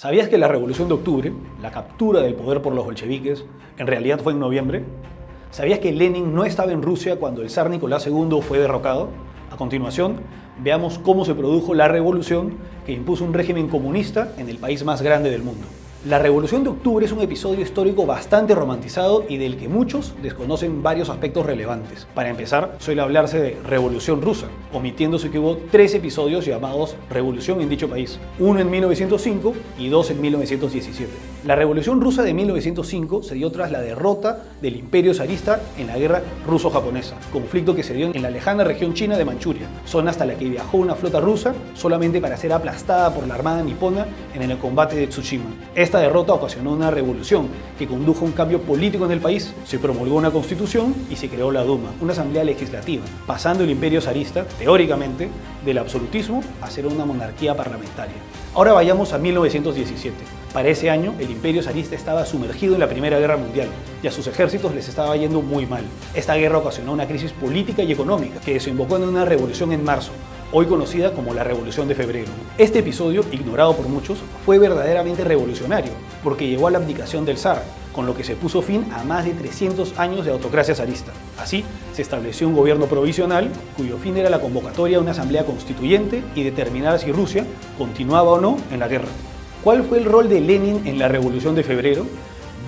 ¿Sabías que la Revolución de Octubre, la captura del poder por los bolcheviques, en realidad fue en noviembre? ¿Sabías que Lenin no estaba en Rusia cuando el zar Nicolás II fue derrocado? A continuación, veamos cómo se produjo la revolución que impuso un régimen comunista en el país más grande del mundo. La Revolución de Octubre es un episodio histórico bastante romantizado y del que muchos desconocen varios aspectos relevantes. Para empezar, suele hablarse de Revolución Rusa, omitiéndose que hubo 3 episodios llamados Revolución en dicho país, uno en 1905 y 2 en 1917. La Revolución Rusa de 1905 se dio tras la derrota del Imperio zarista en la Guerra Ruso-Japonesa, conflicto que se dio en la lejana región china de Manchuria, zona hasta la que viajó una flota rusa solamente para ser aplastada por la armada nipona en el combate de Tsushima. Esta derrota ocasionó una revolución que condujo a un cambio político en el país. Se promulgó una constitución y se creó la Duma, una asamblea legislativa, pasando el imperio zarista, teóricamente, del absolutismo a ser una monarquía parlamentaria. Ahora vayamos a 1917. Para ese año, el imperio zarista estaba sumergido en la Primera Guerra Mundial y a sus ejércitos les estaba yendo muy mal. Esta guerra ocasionó una crisis política y económica que desembocó en una revolución en marzo, hoy conocida como la Revolución de Febrero. Este episodio, ignorado por muchos, fue verdaderamente revolucionario, porque llevó a la abdicación del zar, con lo que se puso fin a más de 300 años de autocracia zarista. Así, se estableció un gobierno provisional, cuyo fin era la convocatoria de una asamblea constituyente y determinar si Rusia continuaba o no en la guerra. ¿Cuál fue el rol de Lenin en la Revolución de Febrero?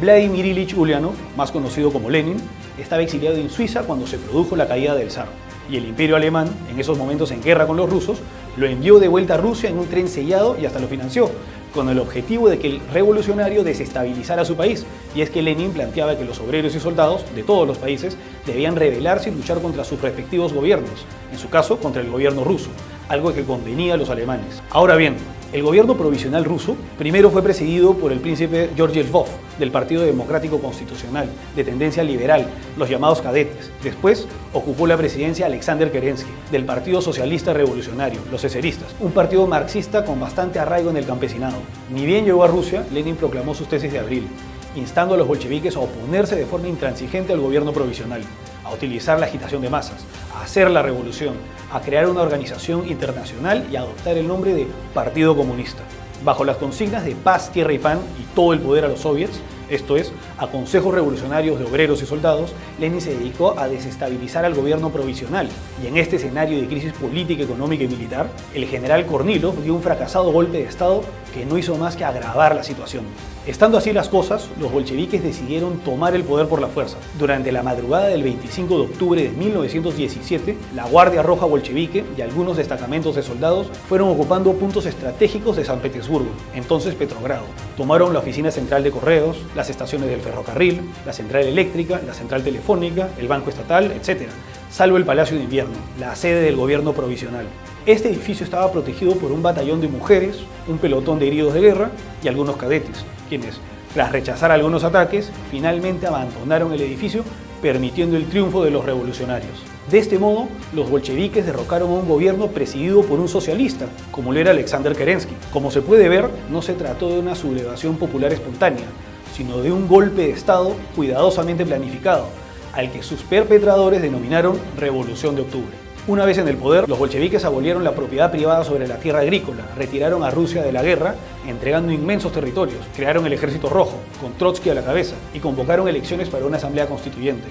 Vladimir Ilich Ulyanov, más conocido como Lenin, estaba exiliado en Suiza cuando se produjo la caída del zar, y el imperio alemán, en esos momentos en guerra con los rusos, lo envió de vuelta a Rusia en un tren sellado y hasta lo financió, con el objetivo de que el revolucionario desestabilizara su país. Y es que Lenin planteaba que los obreros y soldados de todos los países debían rebelarse y luchar contra sus respectivos gobiernos, en su caso contra el gobierno ruso, algo que convenía a los alemanes. Ahora bien, el gobierno provisional ruso primero fue presidido por el príncipe Georgi Lvov, del Partido Democrático Constitucional, de tendencia liberal, los llamados cadetes. Después ocupó la presidencia Alexander Kerensky, del Partido Socialista Revolucionario, los eseristas, un partido marxista con bastante arraigo en el campesinado. Ni bien llegó a Rusia, Lenin proclamó sus tesis de abril, instando a los bolcheviques a oponerse de forma intransigente al gobierno provisional, a utilizar la agitación de masas, a hacer la revolución, a crear una organización internacional y a adoptar el nombre de Partido Comunista. Bajo las consignas de paz, tierra y pan y todo el poder a los soviets, esto es, a consejos revolucionarios de obreros y soldados, Lenin se dedicó a desestabilizar al gobierno provisional. Y en este escenario de crisis política, económica y militar, el general Kornilov dio un fracasado golpe de Estado que no hizo más que agravar la situación. Estando así las cosas, los bolcheviques decidieron tomar el poder por la fuerza. Durante la madrugada del 25 de octubre de 1917, la Guardia Roja bolchevique y algunos destacamentos de soldados fueron ocupando puntos estratégicos de San Petersburgo, entonces Petrogrado. Tomaron la oficina central de correos, las estaciones del ferrocarril, la central eléctrica, la central telefónica, el banco estatal, etc., salvo el Palacio de Invierno, la sede del gobierno provisional. Este edificio estaba protegido por un batallón de mujeres, un pelotón de heridos de guerra y algunos cadetes, quienes, tras rechazar algunos ataques, finalmente abandonaron el edificio, permitiendo el triunfo de los revolucionarios. De este modo, los bolcheviques derrocaron a un gobierno presidido por un socialista, como lo era Alexander Kerensky. Como se puede ver, no se trató de una sublevación popular espontánea, sino de un golpe de Estado cuidadosamente planificado, al que sus perpetradores denominaron Revolución de Octubre. Una vez en el poder, los bolcheviques abolieron la propiedad privada sobre la tierra agrícola, retiraron a Rusia de la guerra, entregando inmensos territorios, crearon el Ejército Rojo, con Trotsky a la cabeza, y convocaron elecciones para una asamblea constituyente.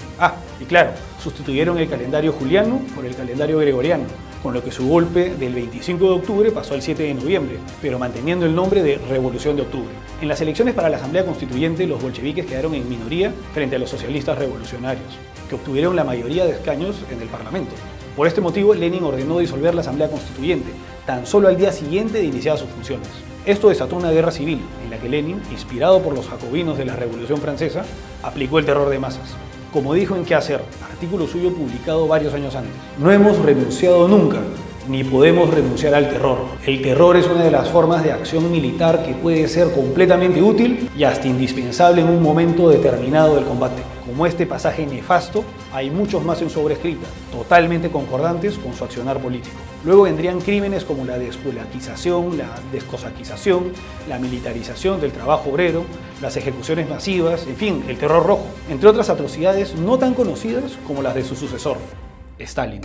Y claro, sustituyeron el calendario juliano por el calendario gregoriano, con lo que su golpe del 25 de octubre pasó al 7 de noviembre, pero manteniendo el nombre de Revolución de Octubre. En las elecciones para la asamblea constituyente, los bolcheviques quedaron en minoría frente a los socialistas revolucionarios, que obtuvieron la mayoría de escaños en el Parlamento. Por este motivo, Lenin ordenó disolver la Asamblea Constituyente, tan solo al día siguiente de iniciar sus funciones. Esto desató una guerra civil, en la que Lenin, inspirado por los jacobinos de la Revolución Francesa, aplicó el terror de masas. Como dijo en Qué hacer, artículo suyo publicado varios años antes: no hemos renunciado nunca, ni podemos renunciar al terror. El terror es una de las formas de acción militar que puede ser completamente útil y hasta indispensable en un momento determinado del combate. Como este pasaje nefasto, hay muchos más en su obra escrita, totalmente concordantes con su accionar político. Luego vendrían crímenes como la descolaquización, la descosaquización, la militarización del trabajo obrero, las ejecuciones masivas, en fin, el terror rojo, entre otras atrocidades no tan conocidas como las de su sucesor, Stalin.